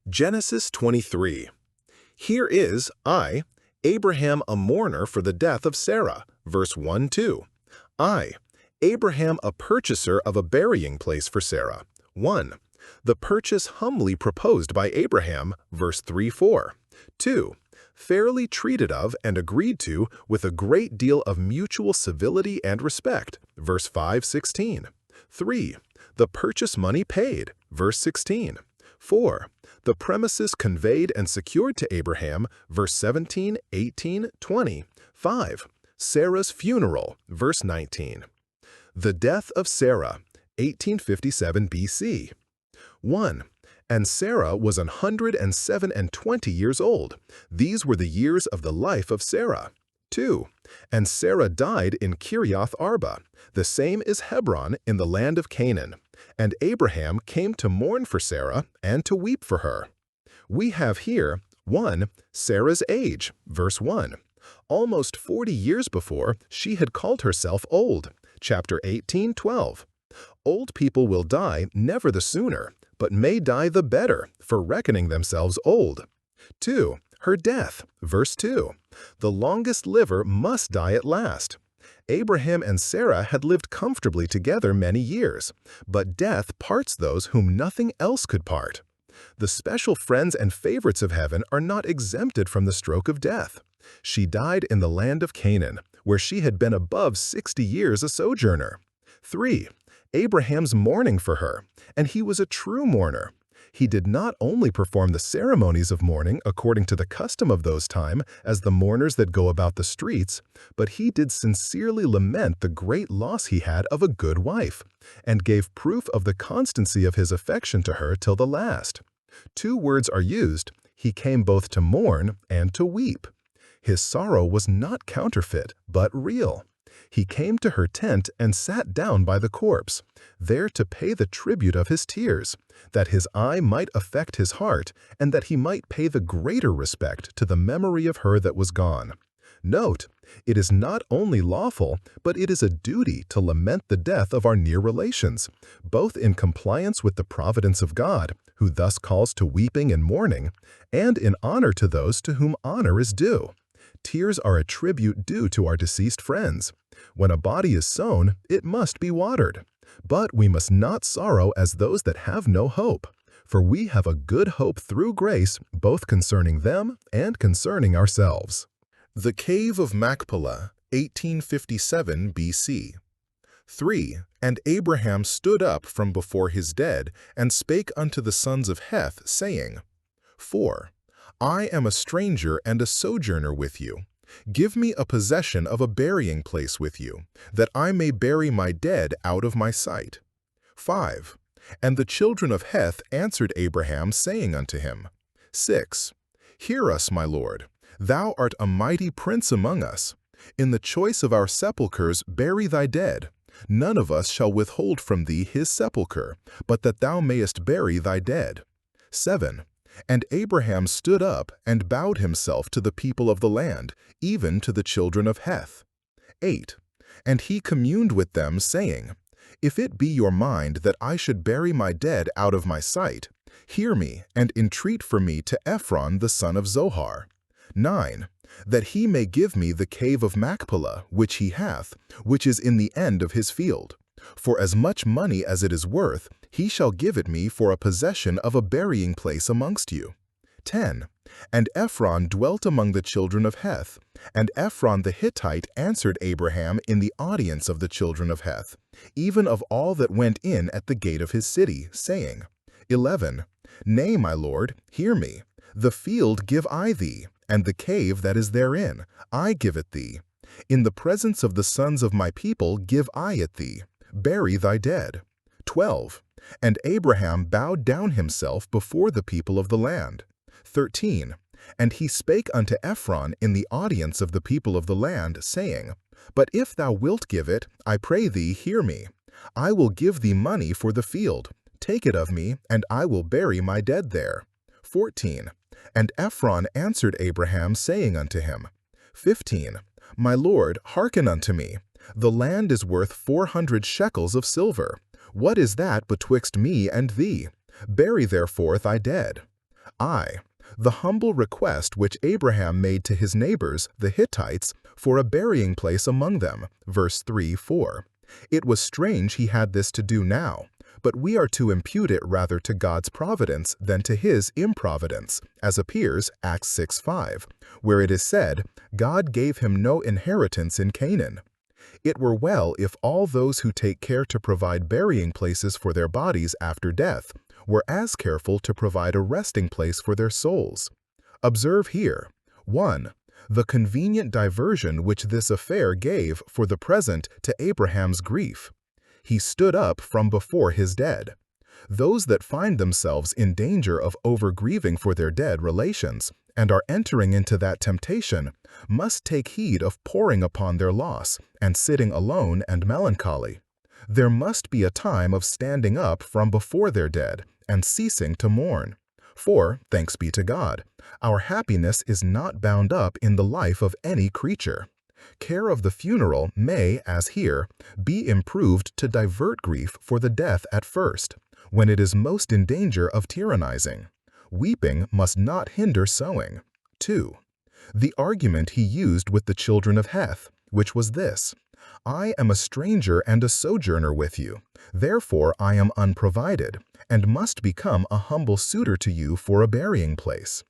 Genesis 23. Here is I, Abraham, a mourner for the death of Sarah. Verse 1-2. I, Abraham, a purchaser of a burying place for Sarah. 1. The purchase humbly proposed by Abraham. Verse 3-4. 2. Fairly treated of and agreed to with a great deal of mutual civility and respect. Verse 5-16. 3. The purchase money paid. Verse 16. 4. The premises conveyed and secured to Abraham. Verse 17, 18, 20. 5. Sarah's funeral. Verse 19. The death of Sarah, 1857 BC. 1. And Sarah was 107 and 20 years old. These were the years of the life of Sarah. 2. And Sarah died in Kiriath Arba. The same is Hebron in the land of Canaan. And Abraham came to mourn for Sarah and to weep for her. We have here 1. Sarah's age, verse 1. Almost 40 years before, she had called herself old. Chapter 18:12. Old people will die never the sooner, but may die the better for reckoning themselves old. 2. Her death, verse 2. The longest liver must die at last. Abraham and Sarah had lived comfortably together many years, but death parts those whom nothing else could part. The special friends and favorites of heaven are not exempted from the stroke of death. She died in the land of Canaan, where she had been above 60 years a sojourner. 3. Abraham's mourning for her, and he was a true mourner. He did not only perform the ceremonies of mourning according to the custom of those time as the mourners that go about the streets, but he did sincerely lament the great loss he had of a good wife, and gave proof of the constancy of his affection to her till the last. 2 words are used: he came both to mourn and to weep. His sorrow was not counterfeit, but real. He came to her tent and sat down by the corpse, there to pay the tribute of his tears, that his eye might affect his heart, and that he might pay the greater respect to the memory of her that was gone. Note, it is not only lawful, but it is a duty to lament the death of our near relations, both in compliance with the providence of God, who thus calls to weeping and mourning, and in honor to those to whom honor is due. Tears are a tribute due to our deceased friends. When a body is sown, it must be watered. But we must not sorrow as those that have no hope, for we have a good hope through grace, both concerning them and concerning ourselves. The Cave of Machpelah, 1857 BC. 3. And Abraham stood up from before his dead, and spake unto the sons of Heth, saying, 4. I am a stranger and a sojourner with you. Give me a possession of a burying place with you, that I may bury my dead out of my sight. 5. And the children of Heth answered Abraham, saying unto him, 6. Hear us, my lord. Thou art a mighty prince among us. In the choice of our sepulchres bury thy dead. None of us shall withhold from thee his sepulchre, but that thou mayest bury thy dead. 7. And Abraham stood up and bowed himself to the people of the land, even to the children of Heth. 8. And he communed with them, saying, If it be your mind that I should bury my dead out of my sight, hear me, and entreat for me to Ephron the son of Zohar. 9. That he may give me the cave of Machpelah, which he hath, which is in the end of his field. For as much money as it is worth, he shall give it me for a possession of a burying place amongst you. 10. And Ephron dwelt among the children of Heth, and Ephron the Hittite answered Abraham in the audience of the children of Heth, even of all that went in at the gate of his city, saying, 11. Nay, my lord, hear me. The field give I thee, and the cave that is therein, I give it thee. In the presence of the sons of my people give I it thee. Bury thy dead. 12. And Abraham bowed down himself before the people of the land. 13. And he spake unto Ephron in the audience of the people of the land, saying, But if thou wilt give it, I pray thee, hear me. I will give thee money for the field. Take it of me, and I will bury my dead there. 14. And Ephron answered Abraham, saying unto him, 15. My lord, hearken unto me. The land is worth 400 shekels of silver. What is that betwixt me and thee? Bury therefore thy dead. I. The humble request which Abraham made to his neighbors, the Hittites, for a burying place among them. Verse 3-4. It was strange he had this to do now, but we are to impute it rather to God's providence than to his improvidence, as appears Acts 6:5, where it is said, God gave him no inheritance in Canaan. It were well if all those who take care to provide burying places for their bodies after death were as careful to provide a resting place for their souls. Observe here, 1. The convenient diversion which this affair gave for the present to Abraham's grief. He stood up from before his dead. Those that find themselves in danger of over-grieving for their dead relations and are entering into that temptation must take heed of poring upon their loss and sitting alone and melancholy. There must be a time of standing up from before their dead and ceasing to mourn. For, thanks be to God, our happiness is not bound up in the life of any creature. Care of the funeral may, as here, be improved to divert grief for the death at first, when it is most in danger of tyrannizing. Weeping must not hinder sowing. 2. The argument he used with the children of Heth, which was this: I am a stranger and a sojourner with you, therefore I am unprovided, and must become a humble suitor to you for a burying place.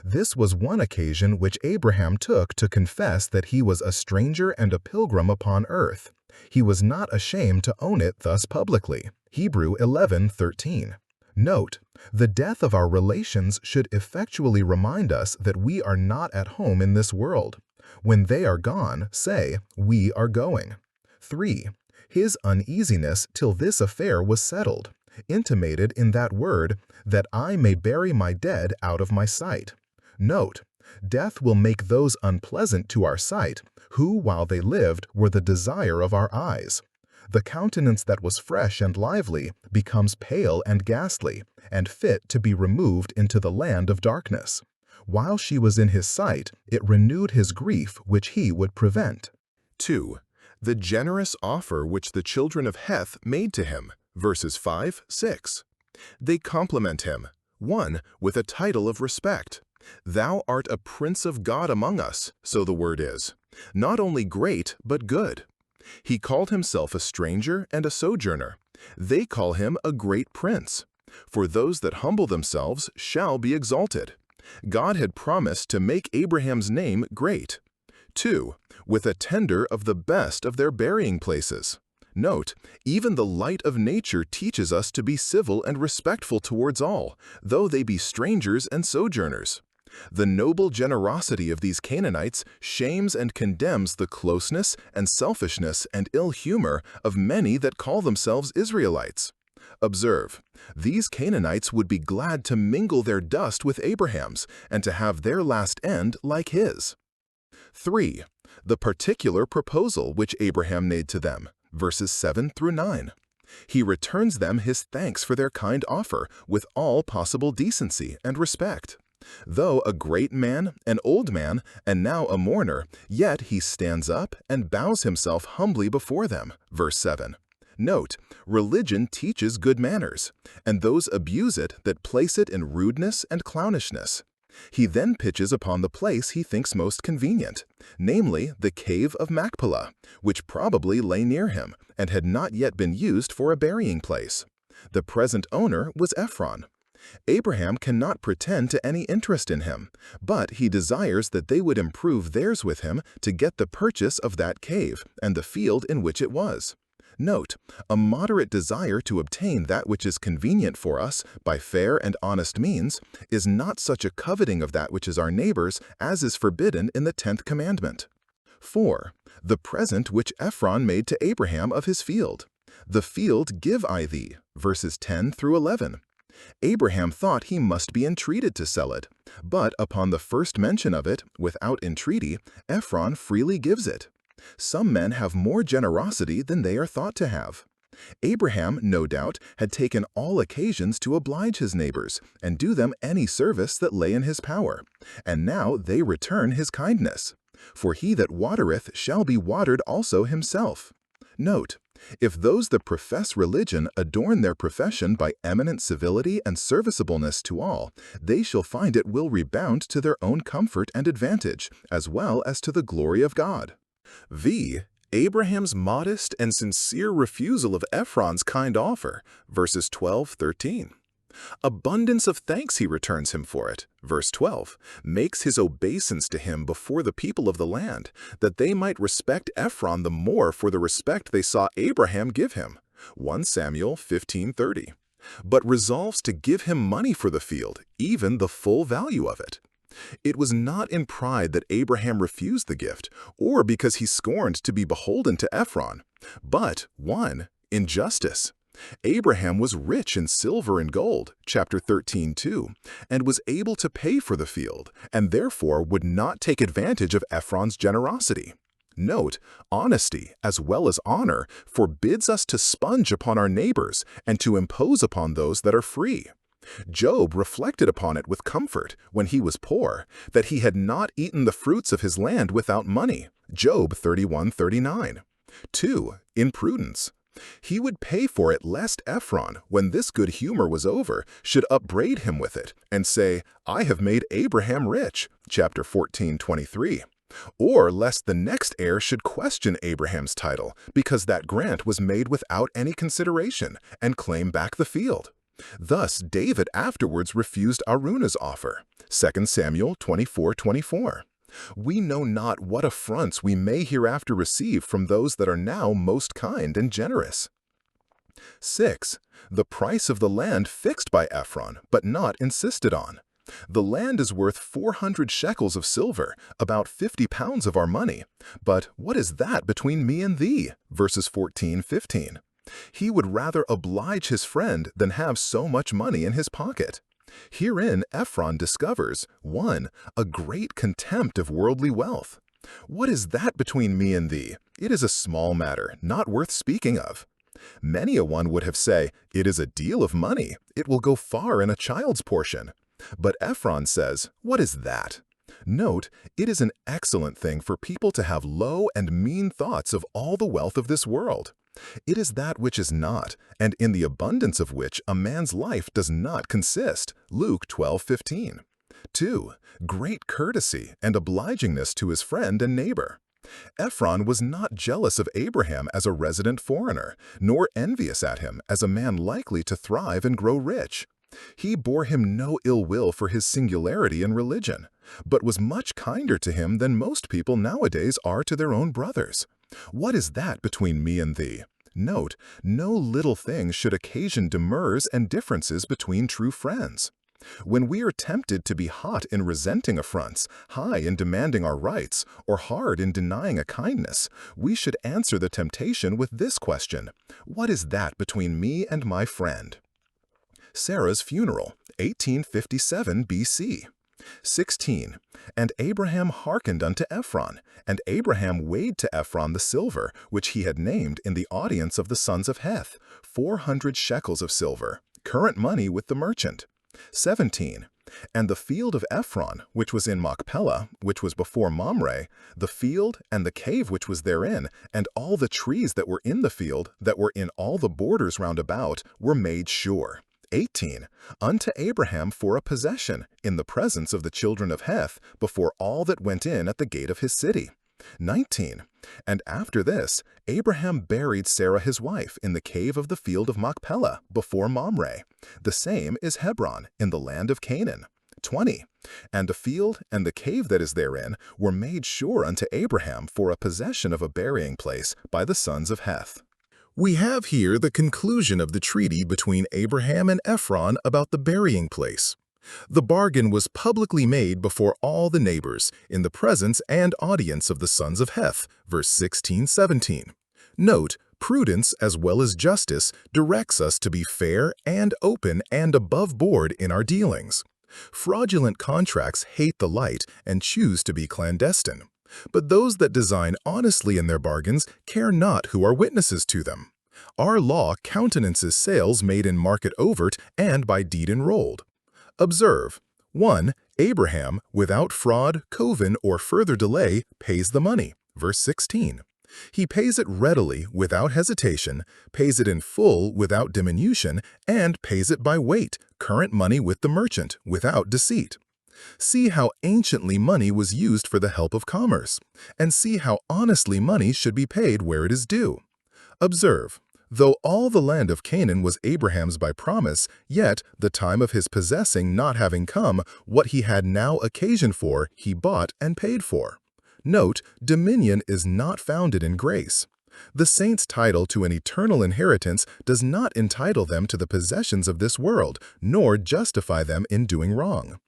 This was one occasion which Abraham took to confess that he was a stranger and a pilgrim upon earth. He was not ashamed to own it thus publicly. Hebrew 11:13. Note, the death of our relations should effectually remind us that we are not at home in this world. When they are gone, say, we are going. 3. His uneasiness till this affair was settled, intimated in that word, that I may bury my dead out of my sight. Note, death will make those unpleasant to our sight, who while they lived were the desire of our eyes. The countenance that was fresh and lively becomes pale and ghastly, and fit to be removed into the land of darkness. While she was in his sight, it renewed his grief which he would prevent. 2. The generous offer which the children of Heth made to him, verses 5-6. They compliment him, 1. With a title of respect. Thou art a prince of God among us, so the word is, not only great, but good. He called himself a stranger and a sojourner. They call him a great prince. For those that humble themselves shall be exalted. God had promised to make Abraham's name great. 2. With a tender of the best of their burying places. Note, even the light of nature teaches us to be civil and respectful towards all, though they be strangers and sojourners. The noble generosity of these Canaanites shames and condemns the closeness and selfishness and ill humor of many that call themselves Israelites. Observe, these Canaanites would be glad to mingle their dust with Abraham's and to have their last end like his. 3. The particular proposal which Abraham made to them, verses 7-9. He returns them his thanks for their kind offer with all possible decency and respect. Though a great man, an old man, and now a mourner, yet he stands up and bows himself humbly before them. Verse 7. Note, religion teaches good manners, and those abuse it that place it in rudeness and clownishness. He then pitches upon the place he thinks most convenient, namely the cave of Machpelah, which probably lay near him and had not yet been used for a burying place. The present owner was Ephron. Abraham cannot pretend to any interest in him, but he desires that they would improve theirs with him to get the purchase of that cave and the field in which it was. Note, a moderate desire to obtain that which is convenient for us by fair and honest means is not such a coveting of that which is our neighbor's as is forbidden in the 10th commandment. 4. The present which Ephron made to Abraham of his field. The field give I thee, verses 10-11. Abraham thought he must be entreated to sell it, but upon the first mention of it, without entreaty, Ephron freely gives it. Some men have more generosity than they are thought to have. Abraham, no doubt, had taken all occasions to oblige his neighbors and do them any service that lay in his power, and now they return his kindness. For he that watereth shall be watered also himself. Note, If those that profess religion adorn their profession by eminent civility and serviceableness to all, they shall find it will rebound to their own comfort and advantage, as well as to the glory of God. V. Abraham's modest and sincere refusal of Ephron's kind offer, verses 12-13. Abundance of thanks he returns him for it, verse 12, makes his obeisance to him before the people of the land, that they might respect Ephron the more for the respect they saw Abraham give him, 1 Samuel 15:30, but resolves to give him money for the field, even the full value of it. It was not in pride that Abraham refused the gift, or because he scorned to be beholden to Ephron, but 1. In justice. Abraham was rich in silver and gold, chapter 13:2, and was able to pay for the field, and therefore would not take advantage of Ephron's generosity. Note, honesty, as well as honor, forbids us to sponge upon our neighbors and to impose upon those that are free. Job reflected upon it with comfort, when he was poor, that he had not eaten the fruits of his land without money, Job 31:39. 2. In prudence. He would pay for it lest Ephron, when this good humor was over, should upbraid him with it, and say, I have made Abraham rich, chapter 14:23. Or lest the next heir should question Abraham's title, because that grant was made without any consideration, and claim back the field. Thus David afterwards refused Araunah's offer, 2 Samuel 24:24. We know not what affronts we may hereafter receive from those that are now most kind and generous. 6. The price of the land fixed by Ephron, but not insisted on. The land is worth 400 shekels of silver, about 50 pounds of our money. But what is that between me and thee? Verses 14-15. He would rather oblige his friend than have so much money in his pocket. Herein Ephron discovers, 1. A great contempt of worldly wealth. What is that between me and thee? It is a small matter, not worth speaking of. Many a one would have said, it is a deal of money, it will go far in a child's portion. But Ephron says, what is that? Note, it is an excellent thing for people to have low and mean thoughts of all the wealth of this world. It is that which is not, and in the abundance of which a man's life does not consist. Luke 12:15. 2. Great courtesy and obligingness to his friend and neighbor. Ephron was not jealous of Abraham as a resident foreigner, nor envious at him as a man likely to thrive and grow rich. He bore him no ill will for his singularity in religion, but was much kinder to him than most people nowadays are to their own brothers. What is that between me and thee? Note, no little thing should occasion demurs and differences between true friends. When we are tempted to be hot in resenting affronts, high in demanding our rights, or hard in denying a kindness, we should answer the temptation with this question: what is that between me and my friend? Sarah's funeral, 1857 BC. 16. And Abraham hearkened unto Ephron, and Abraham weighed to Ephron the silver, which he had named in the audience of the sons of Heth, 400 shekels of silver, current money with the merchant. 17. And the field of Ephron, which was in Machpelah, which was before Mamre, the field and the cave which was therein, and all the trees that were in the field, that were in all the borders round about, were made sure. 18. Unto Abraham for a possession, in the presence of the children of Heth, before all that went in at the gate of his city. 19. And after this, Abraham buried Sarah his wife in the cave of the field of Machpelah, before Mamre. The same is Hebron, in the land of Canaan. 20. And the field and the cave that is therein were made sure unto Abraham for a possession of a burying place by the sons of Heth. We have here the conclusion of the treaty between Abraham and Ephron about the burying place. The bargain was publicly made before all the neighbors, in the presence and audience of the sons of Heth, verse 16-17. Note, prudence as well as justice directs us to be fair and open and above board in our dealings. Fraudulent contracts hate the light and choose to be clandestine. But those that design honestly in their bargains care not who are witnesses to them. Our law countenances sales made in market overt and by deed enrolled. Observe, 1. Abraham, without fraud, coven, or further delay, pays the money, verse 16. He pays it readily without hesitation, pays it in full without diminution, and pays it by weight, current money with the merchant, without deceit. See how anciently money was used for the help of commerce, and see how honestly money should be paid where it is due. Observe, though all the land of Canaan was Abraham's by promise, yet, the time of his possessing not having come, what he had now occasion for, he bought and paid for. Note, dominion is not founded in grace. The saints' title to an eternal inheritance does not entitle them to the possessions of this world, nor justify them in doing wrong.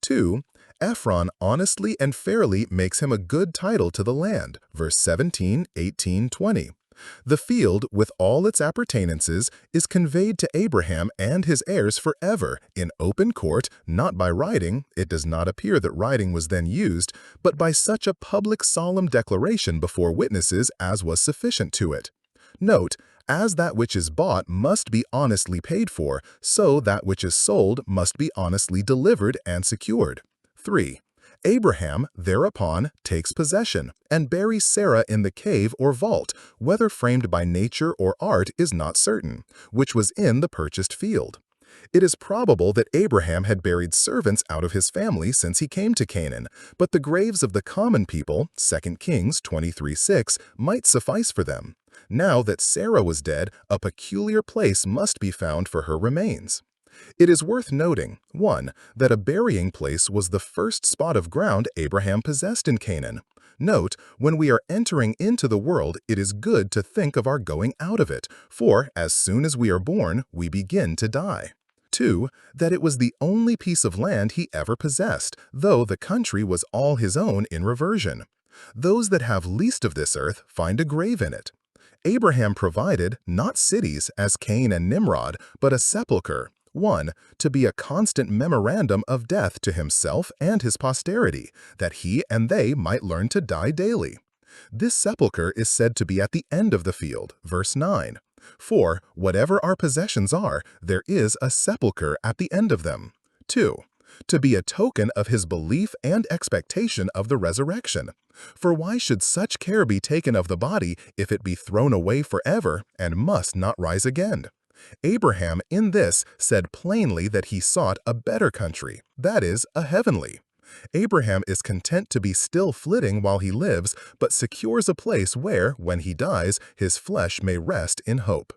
2. Ephron honestly and fairly makes him a good title to the land, verse 17, 18, 20. The field, with all its appurtenances, is conveyed to Abraham and his heirs forever, in open court, not by writing, it does not appear that writing was then used, but by such a public solemn declaration before witnesses as was sufficient to it. Note, as that which is bought must be honestly paid for, so that which is sold must be honestly delivered and secured. 3. Abraham, thereupon, takes possession, and buries Sarah in the cave or vault, whether framed by nature or art is not certain, which was in the purchased field. It is probable that Abraham had buried servants out of his family since he came to Canaan, but the graves of the common people, 2 Kings 23:6, might suffice for them. Now that Sarah was dead, a peculiar place must be found for her remains. It is worth noting, 1. That a burying place was the first spot of ground Abraham possessed in Canaan. Note, when we are entering into the world, it is good to think of our going out of it, for as soon as we are born, we begin to die. 2. That it was the only piece of land he ever possessed, though the country was all his own in reversion. Those that have least of this earth find a grave in it. Abraham provided, not cities, as Cain and Nimrod, but a sepulchre. 1. To be a constant memorandum of death to himself and his posterity, that he and they might learn to die daily. This sepulchre is said to be at the end of the field, verse 9. For, whatever our possessions are, there is a sepulchre at the end of them. 2. To be a token of his belief and expectation of the resurrection. For why should such care be taken of the body if it be thrown away forever and must not rise again? Abraham in this said plainly that he sought a better country, that is, a heavenly. Abraham is content to be still flitting while he lives, but secures a place where, when he dies, his flesh may rest in hope.